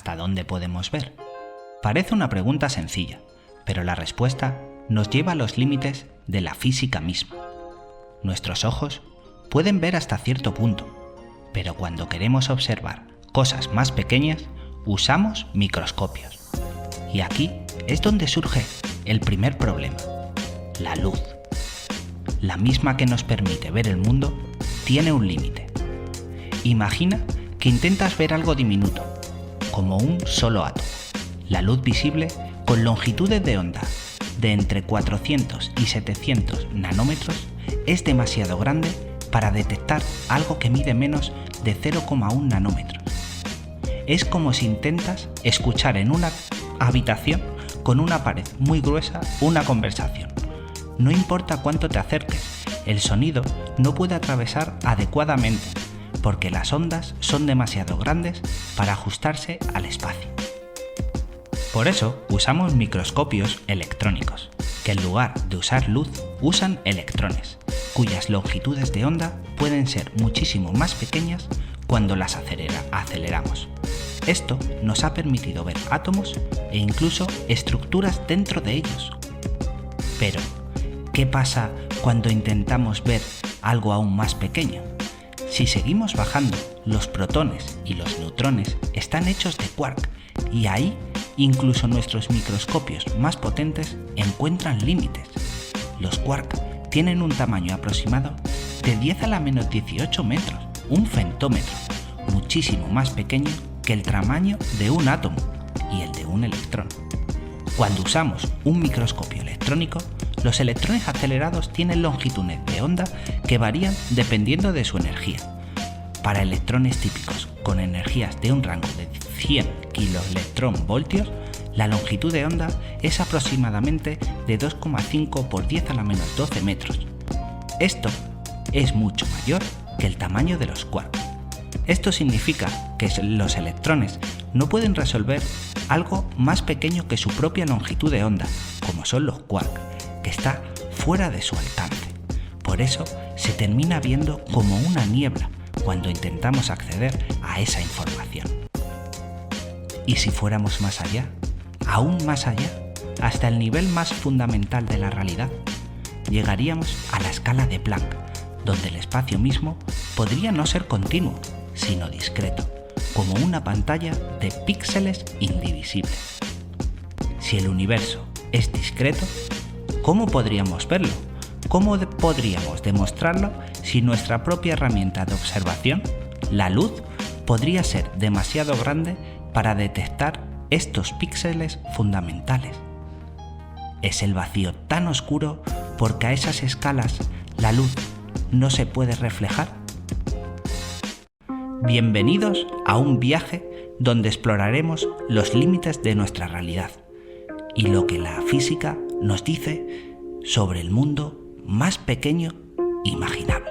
¿hasta dónde podemos ver? Parece una pregunta sencilla, pero la respuesta nos lleva a los límites de la física misma. Nuestros ojos pueden ver hasta cierto punto, pero cuando queremos observar cosas más pequeñas, usamos microscopios. Y aquí es donde surge el primer problema: la luz. La misma que nos permite ver el mundo tiene un límite. Imagina que intentas ver algo diminuto, como un solo átomo. La luz visible, con longitudes de onda de entre 400 y 700 nanómetros, es demasiado grande para detectar algo que mide menos de 0,1 nanómetros. Es como si intentas escuchar en una habitación con una pared muy gruesa una conversación. No importa cuánto te acerques, el sonido no puede atravesar adecuadamente, porque las ondas son demasiado grandes para ajustarse al espacio. Por eso usamos microscopios electrónicos, que en lugar de usar luz usan electrones, cuyas longitudes de onda pueden ser muchísimo más pequeñas cuando las aceleramos. Esto nos ha permitido ver átomos e incluso estructuras dentro de ellos. Pero, ¿qué pasa cuando intentamos ver algo aún más pequeño? Si seguimos bajando, los protones y los neutrones están hechos de quark, y ahí incluso nuestros microscopios más potentes encuentran límites. Los quark tienen un tamaño aproximado de 10 a la menos 18 metros, un femtómetro, muchísimo más pequeño que el tamaño de un átomo y el de un electrón. Cuando usamos un microscopio electrónico, los electrones acelerados tienen longitudes de onda que varían dependiendo de su energía. Para electrones típicos con energías de un rango de 100 kiloelectronvoltios, la longitud de onda es aproximadamente de 2,5 por 10 a la menos 12 metros. Esto es mucho mayor que el tamaño de los quarks. Esto significa que los electrones no pueden resolver algo más pequeño que su propia longitud de onda, como son los quarks, que está fuera de su alcance. Por eso se termina viendo como una niebla cuando intentamos acceder a esa información. ¿Y si fuéramos más allá? Aún más allá, hasta el nivel más fundamental de la realidad, llegaríamos a la escala de Planck, donde el espacio mismo podría no ser continuo, sino discreto, como una pantalla de píxeles indivisibles. Si el universo es discreto, ¿cómo podríamos verlo? ¿Cómo podríamos demostrarlo si nuestra propia herramienta de observación, la luz, podría ser demasiado grande para detectar estos píxeles fundamentales? ¿Es el vacío tan oscuro porque a esas escalas la luz no se puede reflejar? Bienvenidos a un viaje donde exploraremos los límites de nuestra realidad y lo que la física nos dice sobre el mundo más pequeño imaginable.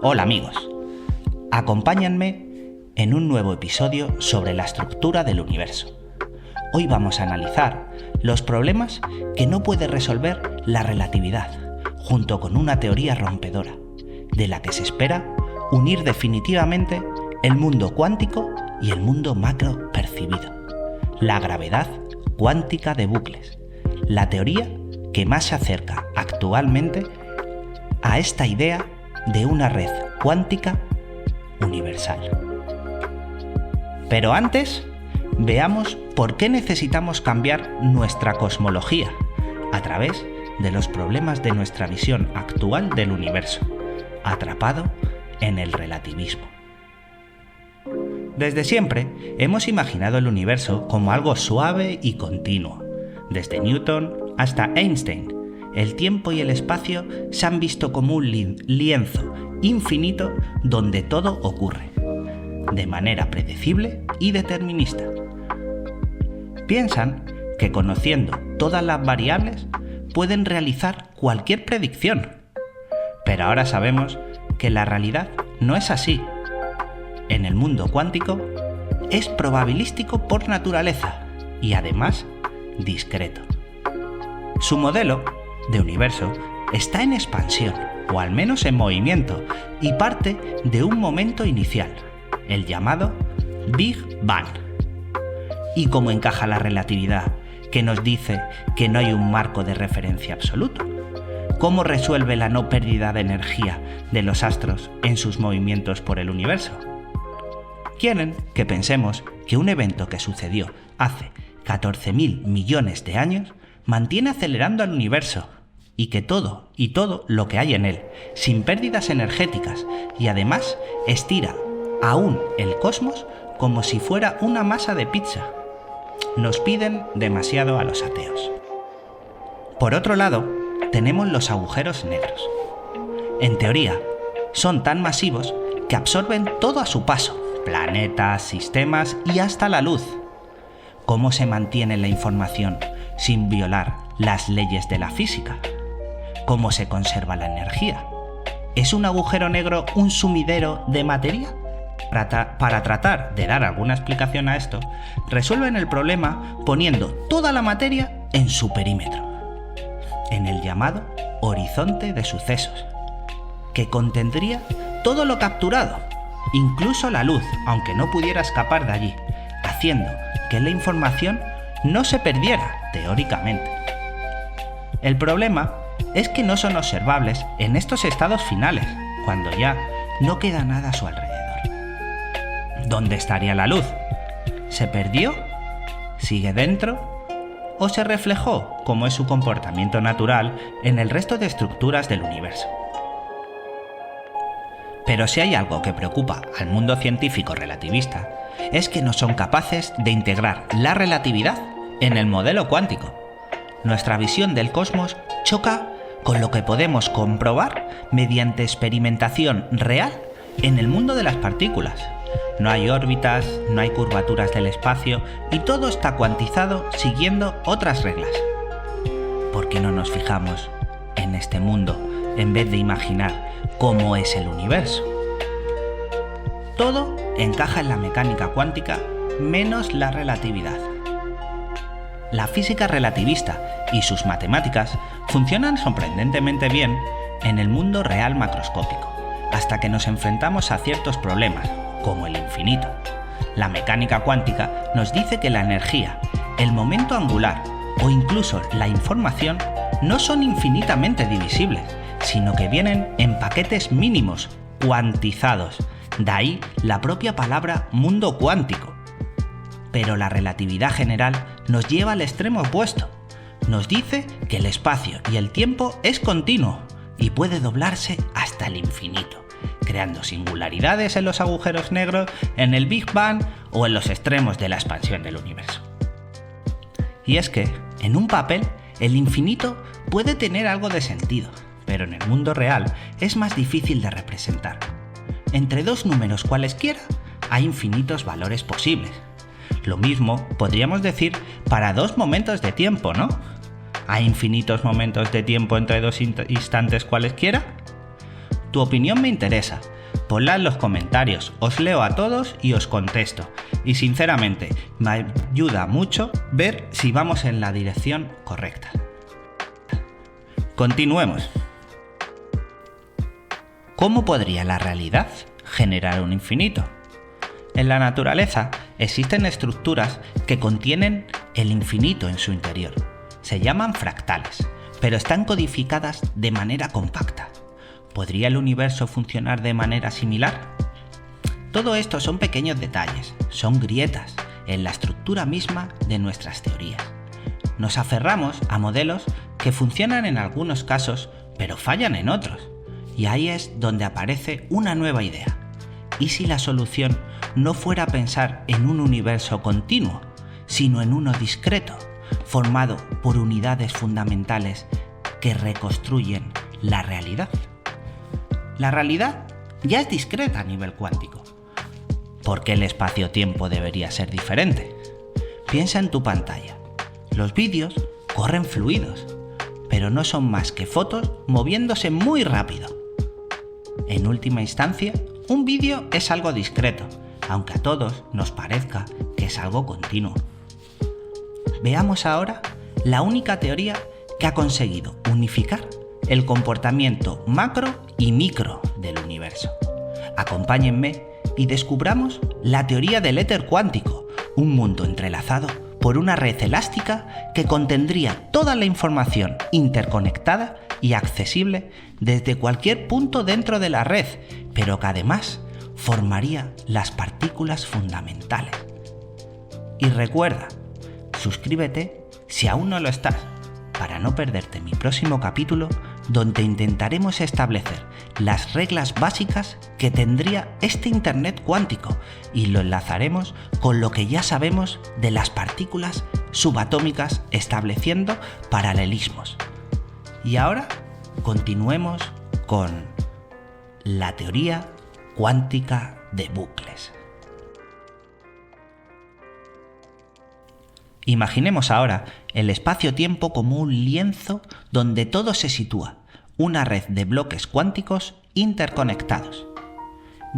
Hola amigos, acompáñenme en un nuevo episodio sobre la estructura del universo. Hoy vamos a analizar los problemas que no puede resolver la relatividad, junto con una teoría rompedora, de la que se espera unir definitivamente el mundo cuántico y el mundo macro percibido, la gravedad cuántica de bucles, la teoría que más se acerca actualmente a esta idea de una red cuántica universal. Pero antes, veamos por qué necesitamos cambiar nuestra cosmología a través de los problemas de nuestra visión actual del universo, atrapado en el relativismo. Desde siempre hemos imaginado el universo como algo suave y continuo. Desde Newton hasta Einstein, el tiempo y el espacio se han visto como un lienzo infinito donde todo ocurre, de manera predecible y determinista. Piensan que conociendo todas las variables pueden realizar cualquier predicción. Pero ahora sabemos que la realidad no es así. En el mundo cuántico es probabilístico por naturaleza y además discreto. Su modelo de universo está en expansión o al menos en movimiento, y parte de un momento inicial, el llamado Big Bang. ¿Y cómo encaja la relatividad, que nos dice que no hay un marco de referencia absoluto? ¿Cómo resuelve la no pérdida de energía de los astros en sus movimientos por el universo? Quieren que pensemos que un evento que sucedió hace 14.000 millones de años mantiene acelerando al universo, y que todo lo que hay en él, sin pérdidas energéticas, y además estira aún el cosmos como si fuera una masa de pizza. Nos piden demasiado a los ateos. Por otro lado, tenemos los agujeros negros. En teoría, son tan masivos que absorben todo a su paso, planetas, sistemas y hasta la luz. ¿Cómo se mantiene la información sin violar las leyes de la física? ¿Cómo se conserva la energía? ¿Es un agujero negro un sumidero de materia? Para tratar de dar alguna explicación a esto, resuelven el problema poniendo toda la materia en su perímetro, en el llamado horizonte de sucesos, que contendría todo lo capturado, incluso la luz, aunque no pudiera escapar de allí, haciendo que la información no se perdiera, teóricamente. El problema es que no son observables en estos estados finales, cuando ya no queda nada a su alrededor. ¿Dónde estaría la luz? ¿Se perdió? ¿Sigue dentro? ¿O se reflejó, como es su comportamiento natural, en el resto de estructuras del universo? Pero si hay algo que preocupa al mundo científico relativista, es que no son capaces de integrar la relatividad en el modelo cuántico. Nuestra visión del cosmos choca con lo que podemos comprobar mediante experimentación real en el mundo de las partículas. No hay órbitas, no hay curvaturas del espacio y todo está cuantizado siguiendo otras reglas. ¿Por qué no nos fijamos en este mundo en vez de imaginar cómo es el universo? Todo encaja en la mecánica cuántica menos la relatividad. La física relativista y sus matemáticas funcionan sorprendentemente bien en el mundo real macroscópico, hasta que nos enfrentamos a ciertos problemas, como el infinito. La mecánica cuántica nos dice que la energía, el momento angular o incluso la información no son infinitamente divisibles, sino que vienen en paquetes mínimos, cuantizados. De ahí la propia palabra mundo cuántico. Pero la relatividad general nos lleva al extremo opuesto. Nos dice que el espacio y el tiempo es continuo y puede doblarse hasta el infinito, creando singularidades en los agujeros negros, en el Big Bang o en los extremos de la expansión del universo. Y es que, en un papel, el infinito puede tener algo de sentido, pero en el mundo real es más difícil de representar. Entre dos números cualesquiera hay infinitos valores posibles. Lo mismo podríamos decir para dos momentos de tiempo, ¿no? ¿Hay infinitos momentos de tiempo entre dos instantes cualesquiera? Tu opinión me interesa. Ponla en los comentarios, os leo a todos y os contesto. Y sinceramente, me ayuda mucho ver si vamos en la dirección correcta. Continuemos. ¿Cómo podría la realidad generar un infinito? En la naturaleza existen estructuras que contienen el infinito en su interior. Se llaman fractales, pero están codificadas de manera compacta. ¿Podría el universo funcionar de manera similar? Todo esto son pequeños detalles, son grietas en la estructura misma de nuestras teorías. Nos aferramos a modelos que funcionan en algunos casos, pero fallan en otros. Y ahí es donde aparece una nueva idea. ¿Y si la solución no fuera pensar en un universo continuo, sino en uno discreto, formado por unidades fundamentales que reconstruyen la realidad? La realidad ya es discreta a nivel cuántico. ¿Por qué el espacio-tiempo debería ser diferente? Piensa en tu pantalla. Los vídeos corren fluidos, pero no son más que fotos moviéndose muy rápido. En última instancia, un vídeo es algo discreto, aunque a todos nos parezca que es algo continuo. Veamos ahora la única teoría que ha conseguido unificar el comportamiento macro y micro del universo. Acompáñenme y descubramos la teoría del éter cuántico, un mundo entrelazado por una red elástica que contendría toda la información interconectada y accesible desde cualquier punto dentro de la red, pero que además formaría las partículas fundamentales. Y recuerda, suscríbete si aún no lo estás, para no perderte mi próximo capítulo, donde intentaremos establecer las reglas básicas que tendría este Internet cuántico y lo enlazaremos con lo que ya sabemos de las partículas subatómicas, estableciendo paralelismos. Y ahora continuemos con la teoría cuántica de bucles. Imaginemos ahora el espacio-tiempo como un lienzo donde todo se sitúa, una red de bloques cuánticos interconectados.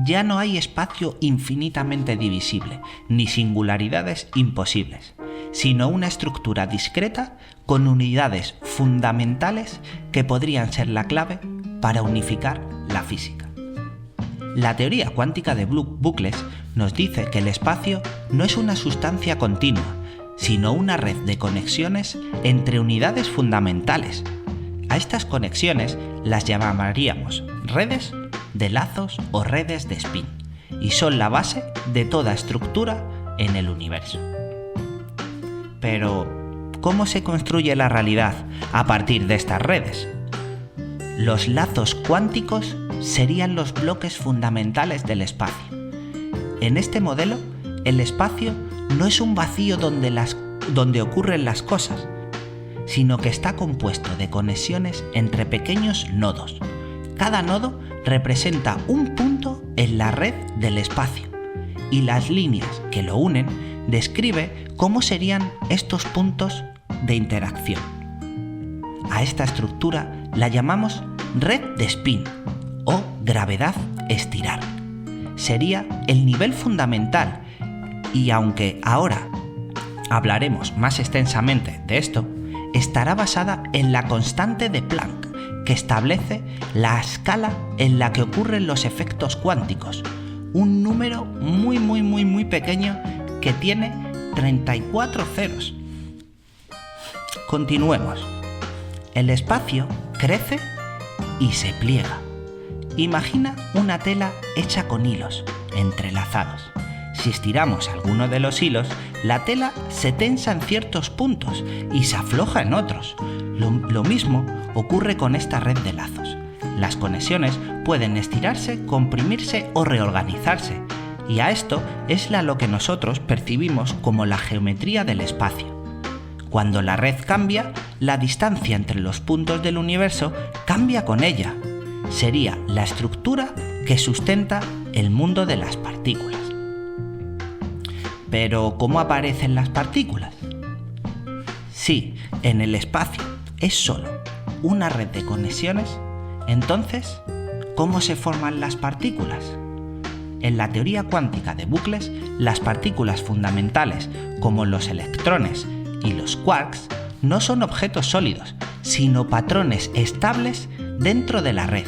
Ya no hay espacio infinitamente divisible, ni singularidades imposibles, sino una estructura discreta con unidades fundamentales que podrían ser la clave para unificar la física. La teoría cuántica de bucles nos dice que el espacio no es una sustancia continua, sino una red de conexiones entre unidades fundamentales. A estas conexiones las llamaríamos redes de lazos o redes de spin, y son la base de toda estructura en el universo. Pero, ¿cómo se construye la realidad a partir de estas redes? Los lazos cuánticos serían los bloques fundamentales del espacio. En este modelo, el espacio no es un vacío donde ocurren las cosas, sino que está compuesto de conexiones entre pequeños nodos. Cada nodo representa un punto en la red del espacio, y las líneas que lo unen describe cómo serían estos puntos de interacción. A esta estructura la llamamos red de spin o gravedad estirar. Sería el nivel fundamental, y aunque ahora hablaremos más extensamente de esto, estará basada en la constante de Planck, que establece la escala en la que ocurren los efectos cuánticos, un número muy pequeño que tiene 34 ceros. Continuemos. El espacio crece y se pliega. Imagina una tela hecha con hilos entrelazados. Si estiramos alguno de los hilos, la tela se tensa en ciertos puntos y se afloja en otros. Lo mismo ocurre con esta red de lazos. Las conexiones pueden estirarse, comprimirse o reorganizarse, y a esto es lo que nosotros percibimos como la geometría del espacio. Cuando la red cambia, la distancia entre los puntos del universo cambia con ella. Sería la estructura que sustenta el mundo de las partículas. Pero, ¿cómo aparecen las partículas? Si en el espacio es solo una red de conexiones, entonces, ¿cómo se forman las partículas? En la teoría cuántica de bucles, las partículas fundamentales, como los electrones y los quarks, no son objetos sólidos, sino patrones estables dentro de la red.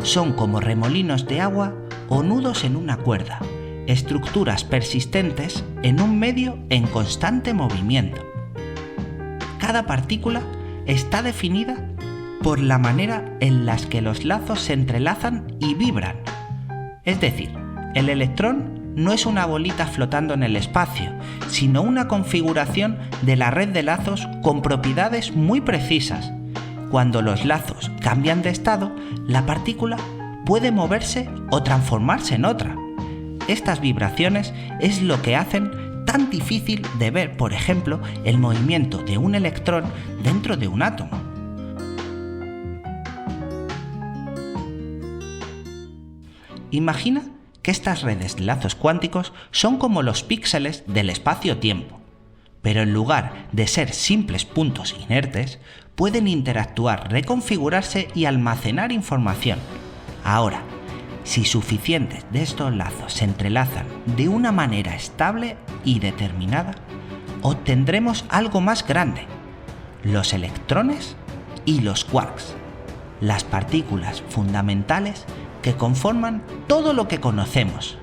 Son como remolinos de agua o nudos en una cuerda, estructuras persistentes en un medio en constante movimiento. Cada partícula está definida por la manera en la que los lazos se entrelazan y vibran. Es decir, el electrón no es una bolita flotando en el espacio, sino una configuración de la red de lazos con propiedades muy precisas. Cuando los lazos cambian de estado, la partícula puede moverse o transformarse en otra. Estas vibraciones es lo que hacen tan difícil de ver, por ejemplo, el movimiento de un electrón dentro de un átomo. Imagina que estas redes de lazos cuánticos son como los píxeles del espacio-tiempo, pero en lugar de ser simples puntos inertes, pueden interactuar, reconfigurarse y almacenar información. Ahora, si suficientes de estos lazos se entrelazan de una manera estable y determinada, obtendremos algo más grande: los electrones y los quarks, las partículas fundamentales que conforman todo lo que conocemos.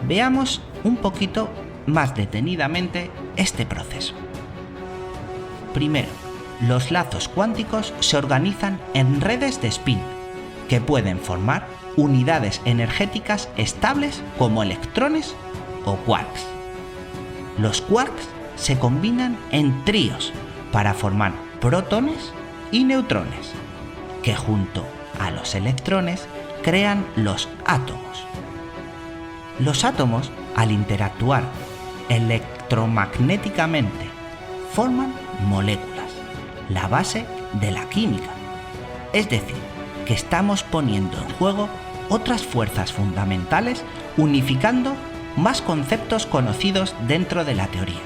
Veamos un poquito más detenidamente este proceso. Primero, los lazos cuánticos se organizan en redes de spin, que pueden formar unidades energéticas estables como electrones o quarks. Los quarks se combinan en tríos para formar protones y neutrones, que junto a los electrones crean los átomos. Los átomos, al interactuar electromagnéticamente, forman moléculas, la base de la química. Es decir, que estamos poniendo en juego otras fuerzas fundamentales, unificando más conceptos conocidos dentro de la teoría.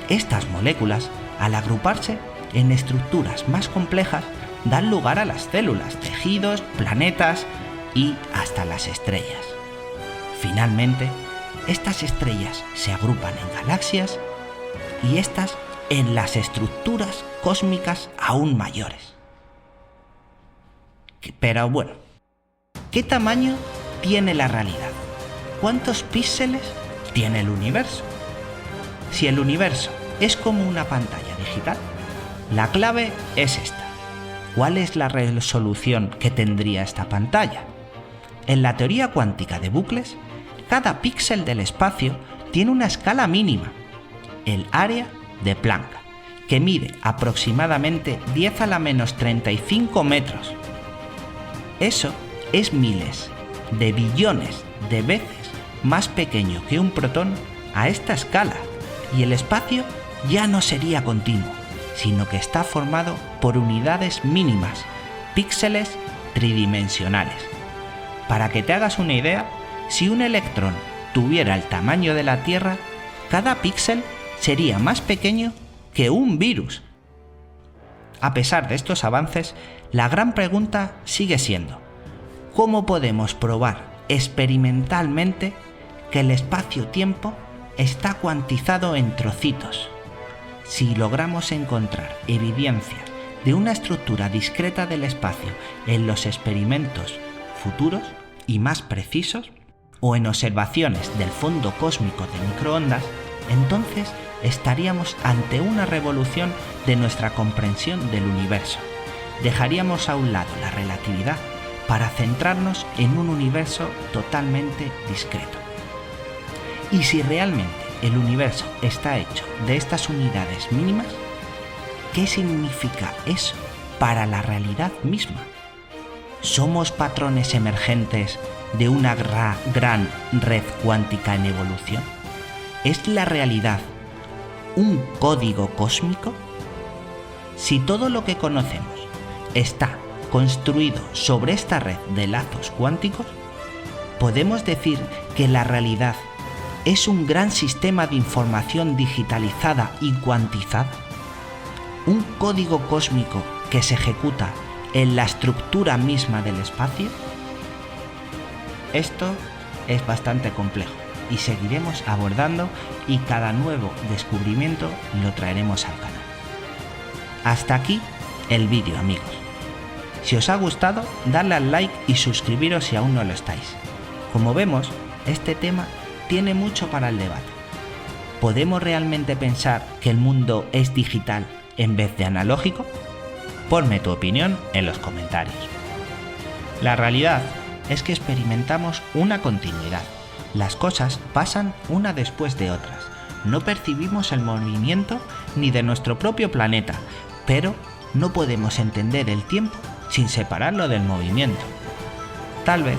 Estas moléculas, al agruparse en estructuras más complejas, dan lugar a las células, tejidos, planetas y hasta las estrellas. Finalmente, estas estrellas se agrupan en galaxias y estas en las estructuras cósmicas aún mayores. Pero bueno, ¿qué tamaño tiene la realidad? ¿Cuántos píxeles tiene el universo? Si el universo es como una pantalla digital, la clave es esta. ¿Cuál es la resolución que tendría esta pantalla? En la teoría cuántica de bucles, cada píxel del espacio tiene una escala mínima, el área de Planck, que mide aproximadamente 10 a la menos 35 metros. Eso es miles de billones de veces más pequeño que un protón a esta escala, y el espacio ya no sería continuo, sino que está formado por unidades mínimas, píxeles tridimensionales. Para que te hagas una idea, si un electrón tuviera el tamaño de la Tierra, cada píxel sería más pequeño que un virus. A pesar de estos avances, la gran pregunta sigue siendo: ¿cómo podemos probar experimentalmente que el espacio-tiempo está cuantizado en trocitos? Si logramos encontrar evidencia de una estructura discreta del espacio en los experimentos futuros y más precisos, o en observaciones del fondo cósmico de microondas, entonces estaríamos ante una revolución de nuestra comprensión del universo. Dejaríamos a un lado la relatividad para centrarnos en un universo totalmente discreto. Y si realmente el universo está hecho de estas unidades mínimas, ¿qué significa eso para la realidad misma? ¿Somos patrones emergentes de una gran red cuántica en evolución? ¿Es la realidad un código cósmico? Si todo lo que conocemos está construido sobre esta red de lazos cuánticos, podemos decir que la realidad es un gran sistema de información digitalizada y cuantizada, un código cósmico que se ejecuta en la estructura misma del espacio. Esto es bastante complejo y seguiremos abordando, y cada nuevo descubrimiento lo traeremos al canal. Hasta aquí el vídeo, amigos. Si os ha gustado, dadle al like y suscribiros si aún no lo estáis. Como vemos, este tema tiene mucho para el debate. ¿Podemos realmente pensar que el mundo es digital en vez de analógico? Ponme tu opinión en los comentarios. La realidad es que experimentamos una continuidad. Las cosas pasan una después de otras. No percibimos el movimiento ni de nuestro propio planeta, pero no podemos entender el tiempo sin separarlo del movimiento. Tal vez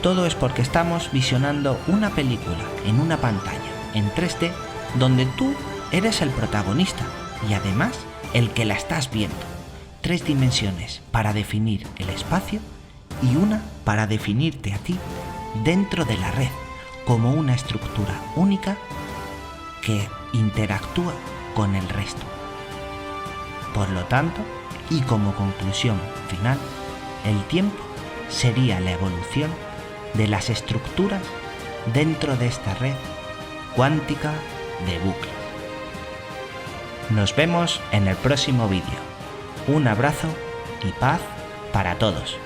todo es porque estamos visionando una película en una pantalla en 3D donde tú eres el protagonista y además el que la estás viendo. 3 dimensiones para definir el espacio y una para definirte a ti dentro de la red como una estructura única que interactúa con el resto. Por lo tanto, y como conclusión final, el tiempo sería la evolución de las estructuras dentro de esta red cuántica de bucles. Nos vemos en el próximo vídeo. Un abrazo y paz para todos.